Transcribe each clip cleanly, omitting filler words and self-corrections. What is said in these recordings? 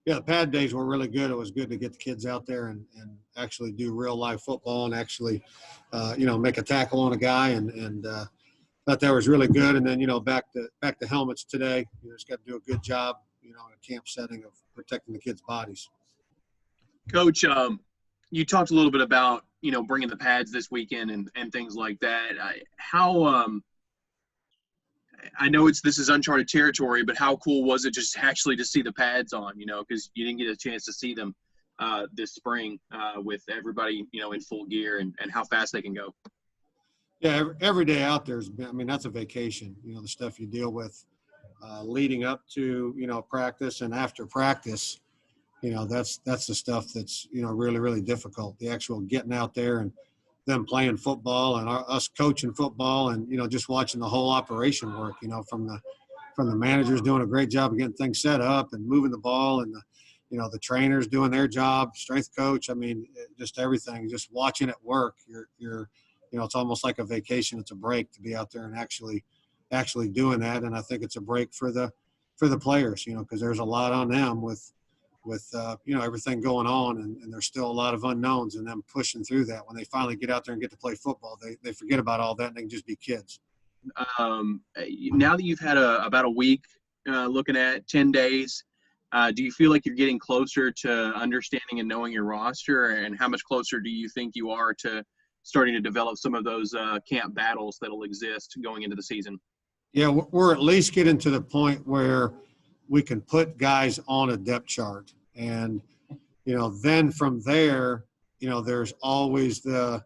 Yeah, the pad days were really good. It was good to get the kids out there and actually do real live football and actually, make a tackle on a guy and thought that was really good. And then, back to helmets today. You just got to do a good job, in a camp setting of protecting the kids' bodies. Coach, you talked a little bit about, bringing the pads this weekend and things like that. I know this is uncharted territory, but how cool was it just actually to see the pads on, because you didn't get a chance to see them this spring with everybody, in full gear and how fast they can go. Yeah, every day out there that's a vacation, the stuff you deal with leading up to, practice and after practice, that's the stuff that's, really, really difficult. The actual getting out there and them playing football and us coaching football and, just watching the whole operation work, from the managers doing a great job of getting things set up and moving the ball and the trainers doing their job, strength coach. Just everything, just watching it work. You're it's almost like a vacation. It's a break to be out there and actually doing that. And I think it's a break for the players, because there's a lot on them with everything going on and there's still a lot of unknowns and them pushing through that. When they finally get out there and get to play football, they forget about all that and they can just be kids. Now that you've had about a week looking at 10 days, do you feel like you're getting closer to understanding and knowing your roster, and how much closer do you think you are to starting to develop some of those camp battles that'll exist going into the season? Yeah, we're at least getting to the point where we can put guys on a depth chart. And, then from there, there's always the,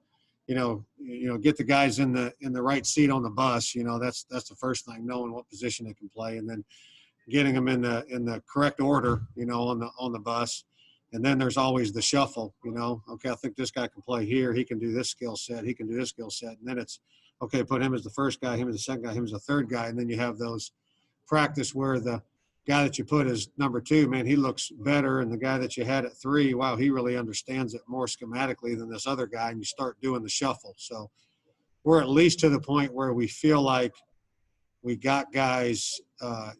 get the guys in the right seat on the bus. That's the first thing, knowing what position they can play, and then getting them in the correct order, on the bus. And then there's always the shuffle, okay, I think this guy can play here. He can do this skill set. He can do this skill set. And then it's, okay, put him as the first guy, him as the second guy, him as the third guy. And then you have those practice where the guy that you put as number 2, man, he looks better. And the guy that you had at 3, wow, he really understands it more schematically than this other guy. And you start doing the shuffle. So we're at least to the point where we feel like we got guys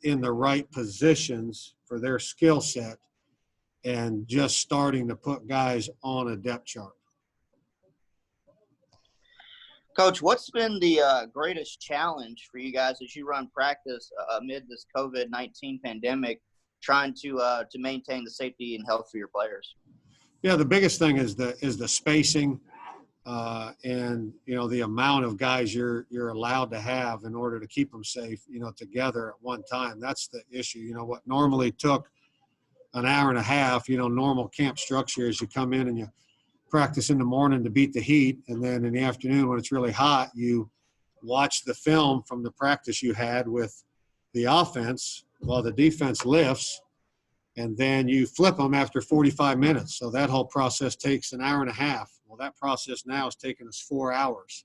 in the right positions for their skill set and just starting to put guys on a depth chart. Coach, what's been the greatest challenge for you guys as you run practice amid this COVID-19 pandemic, trying to maintain the safety and health for your players? Yeah, the biggest thing is the spacing and the amount of guys you're allowed to have in order to keep them safe, together at one time. That's the issue. What normally took an hour and a half, normal camp structure is you come in and you practice in the morning to beat the heat, and then in the afternoon when it's really hot, you watch the film from the practice you had with the offense while the defense lifts, and then you flip them after 45 minutes. So that whole process takes an hour and a half. Well, that process now is taking us 4 hours.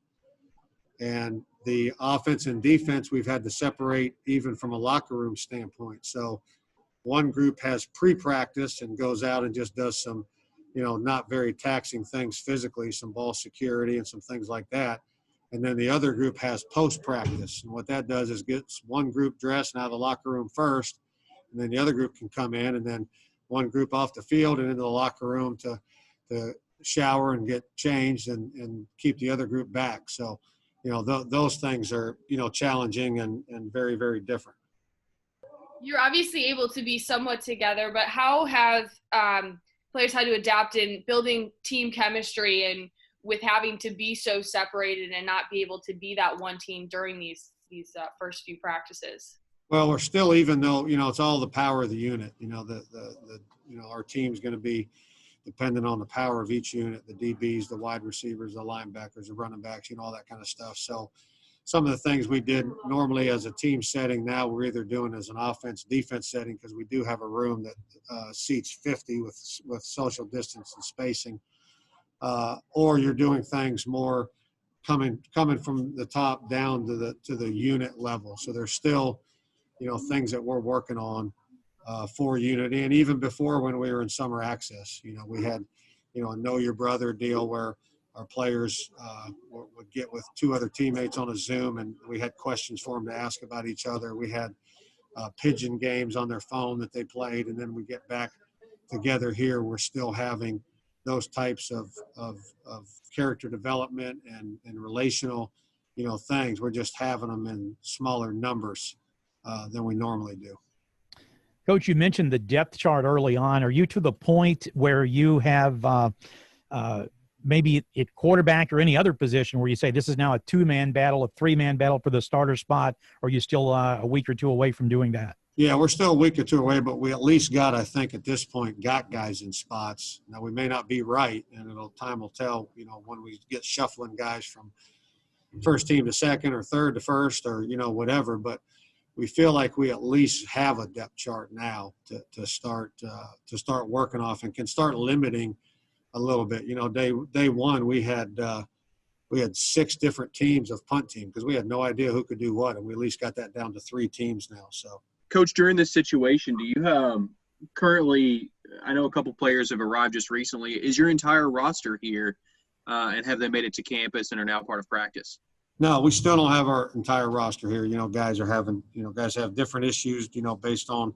And the offense and defense we've had to separate even from a locker room standpoint. So one group has pre-practice and goes out and just does some not very taxing things physically, some ball security and some things like that. And then the other group has post-practice. And what that does is gets one group dressed and out of the locker room first, and then the other group can come in, and then one group off the field and into the locker room to shower and get changed and keep the other group back. So, those things are, challenging and very, very different. You're obviously able to be somewhat together, but how have players had to adapt in building team chemistry and with having to be so separated and not be able to be that one team during these first few practices? Well, we're still, even though, it's all the power of the unit, our team's going to be dependent on the power of each unit, the DBs, the wide receivers, the linebackers, the running backs, all that kind of stuff. So some of the things we did normally as a team setting, now we're either doing as an offense-defense setting, because we do have a room that seats 50 with social distance and spacing, or you're doing things more coming from the top down to the unit level. So there's still, things that we're working on for unity. And even before, when we were in summer access, we had, a know your brother deal where our players would get with 2 other teammates on a Zoom, and we had questions for them to ask about each other. We had pigeon games on their phone that they played, and then we get back together here, we're still having those types of character development and relational, things. We're just having them in smaller numbers than we normally do. Coach, you mentioned the depth chart early on. Are you to the point where you have maybe at quarterback or any other position where you say this is now a 2-man battle, a 3-man battle for the starter spot, or are you still a week or two away from doing that? Yeah, we're still a week or two away, but we at least got, I think, at this point, got guys in spots. Now, we may not be right, and time will tell, when we get shuffling guys from first team to second or third to first or, whatever. But we feel like we at least have a depth chart now to start working off and can start limiting a little bit. Day one, we had 6 different teams of punt team because we had no idea who could do what, and we at least got that down to 3 teams now. So. Coach, during this situation, do you currently – I know a couple players have arrived just recently. Is your entire roster here, and have they made it to campus and are now part of practice? No, we still don't have our entire roster here. Guys are having – guys have different issues, based on,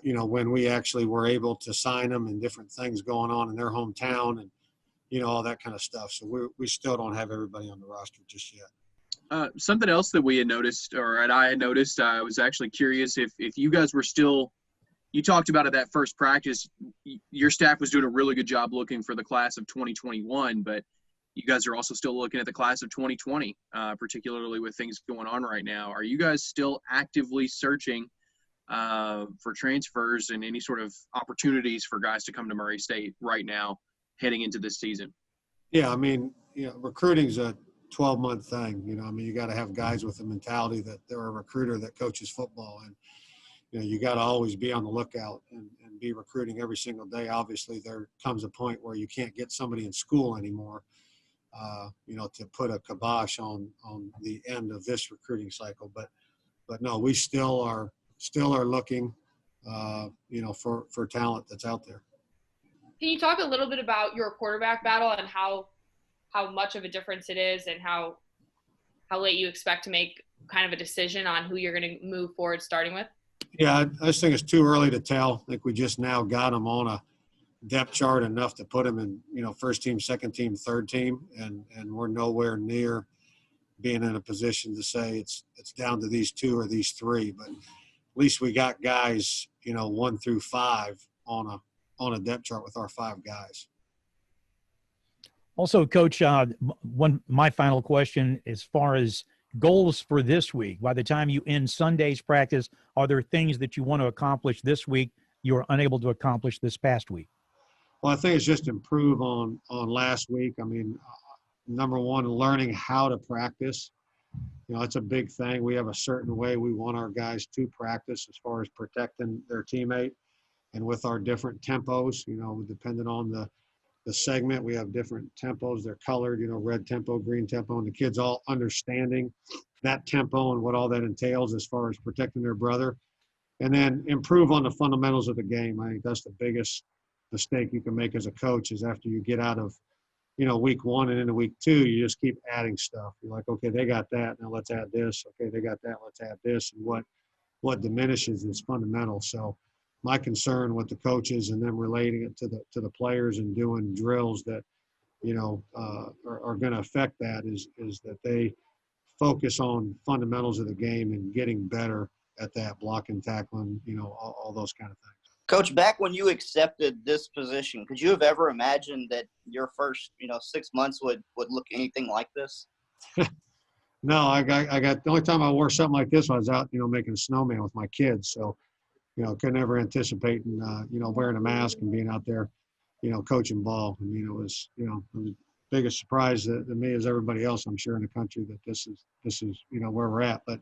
when we actually were able to sign them and different things going on in their hometown and, all that kind of stuff. So we still don't have everybody on the roster just yet. Something else that we had noticed, or I had noticed, I was actually curious if you guys were still – you talked about at that first practice, your staff was doing a really good job looking for the class of 2021, but you guys are also still looking at the class of 2020, particularly with things going on right now. Are you guys still actively searching for transfers and any sort of opportunities for guys to come to Murray State right now heading into this season? Yeah, recruiting's a 12-month thing. You got to have guys with the mentality that they're a recruiter that coaches football, and you got to always be on the lookout and be recruiting every single day. Obviously, there comes a point where you can't get somebody in school anymore, to put a kibosh on the end of this recruiting cycle. But no, we still are looking, for talent that's out there. Can you talk a little bit about your quarterback battle and how much of a difference it is and how late you expect to make kind of a decision on who you're going to move forward starting with? Yeah, I just think it's too early to tell. I think we just now got them on a depth chart enough to put them in, first team, second team, third team, and we're nowhere near being in a position to say it's down to these 2 or these 3. But at least we got guys, 1 through 5 on a depth chart with our 5 guys. Also, Coach, my final question as far as goals for this week. By the time you end Sunday's practice, are there things that you want to accomplish this week you were unable to accomplish this past week? Well, I think it's just improve on last week. Number one, learning how to practice. It's a big thing. We have a certain way we want our guys to practice as far as protecting their teammate, and with our different tempos, depending on the segment, we have different tempos. They're colored, red tempo, green tempo, and the kids all understanding that tempo and what all that entails as far as protecting their brother. And then improve on the fundamentals of the game. I think that's the biggest mistake you can make as a coach is after you get out of, week 1 and into week 2, you just keep adding stuff. You're like, okay, they got that. Now let's add this. Okay, they got that. Let's add this. And what diminishes is fundamental. So my concern with the coaches and them relating it to the players and doing drills that, are going to affect that is that they focus on fundamentals of the game and getting better at that, blocking, tackling, all those kind of things. Coach, back when you accepted this position, could you have ever imagined that your first, 6 months would look anything like this? No, I got the only time I wore something like this, I was out, making a snowman with my kids. So, could never anticipate, wearing a mask and being out there, coaching ball. It was, the biggest surprise to me as everybody else, I'm sure, in the country that this is, where we're at. But,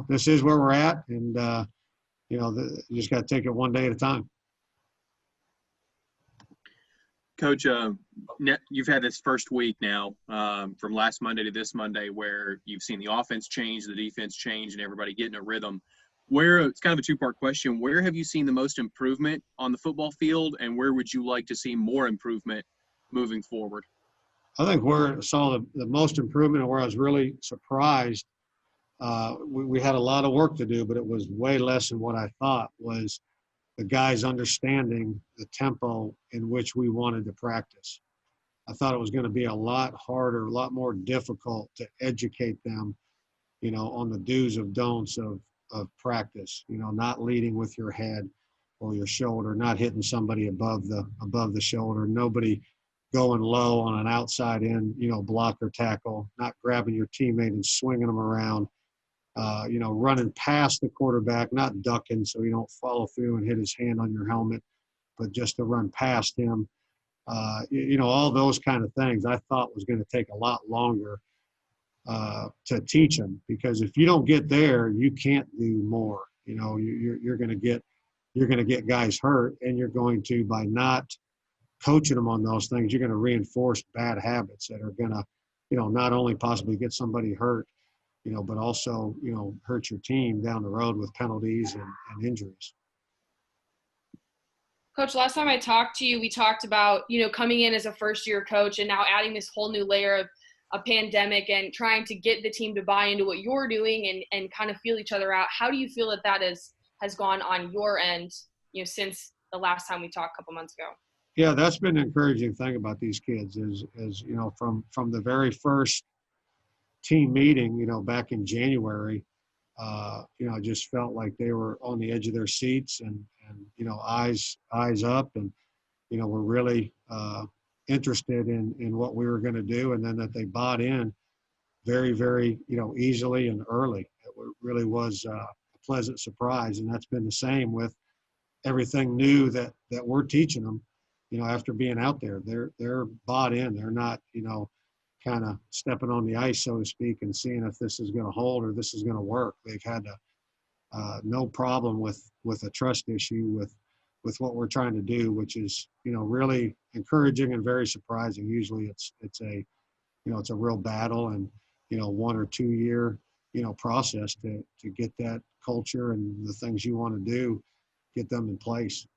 this is where we're at, and, you just got to take it one day at a time. Coach, you've had this first week now from last Monday to this Monday where you've seen the offense change, the defense change, and everybody getting a rhythm. It's kind of a 2-part question. Where have you seen the most improvement on the football field, and where would you like to see more improvement moving forward? I think where I saw the most improvement and where I was really surprised, we had a lot of work to do, but it was way less than what I thought, was the guys understanding the tempo in which we wanted to practice. I thought it was going to be a lot harder, a lot more difficult to educate them, on the do's of don'ts of practice, not leading with your head or your shoulder, not hitting somebody above the shoulder, nobody going low on an outside in, block or tackle, not grabbing your teammate and swinging them around, running past the quarterback, not ducking so you don't follow through and hit his hand on your helmet, but just to run past him. All those kind of things I thought was going to take a lot longer to teach them, because if you don't get there, you can't do more. You're going to get guys hurt, and you're going to, by not coaching them on those things, you're going to reinforce bad habits that are going to, not only possibly get somebody hurt, but also, hurt your team down the road with penalties and injuries. Coach, last time I talked to you, we talked about, coming in as a first-year coach and now adding this whole new layer of a pandemic and trying to get the team to buy into what you're doing and kind of feel each other out. How do you feel that has gone on your end, since the last time we talked a couple months ago? Yeah, that's been an encouraging thing about these kids is from the very first team meeting, back in January, I just felt like they were on the edge of their seats and eyes up, and, were really interested in what we were going to do. And then that they bought in very, very, easily and early. It really was a pleasant surprise. And that's been the same with everything new that we're teaching them, after being out there. They're bought in. They're not, kind of stepping on the ice, so to speak, and seeing if this is going to hold or this is going to work. They've had no problem with a trust issue with what we're trying to do, which is, really encouraging and very surprising. Usually it's a real battle and, 1 or 2 year, process to get that culture and the things you want to do, get them in place.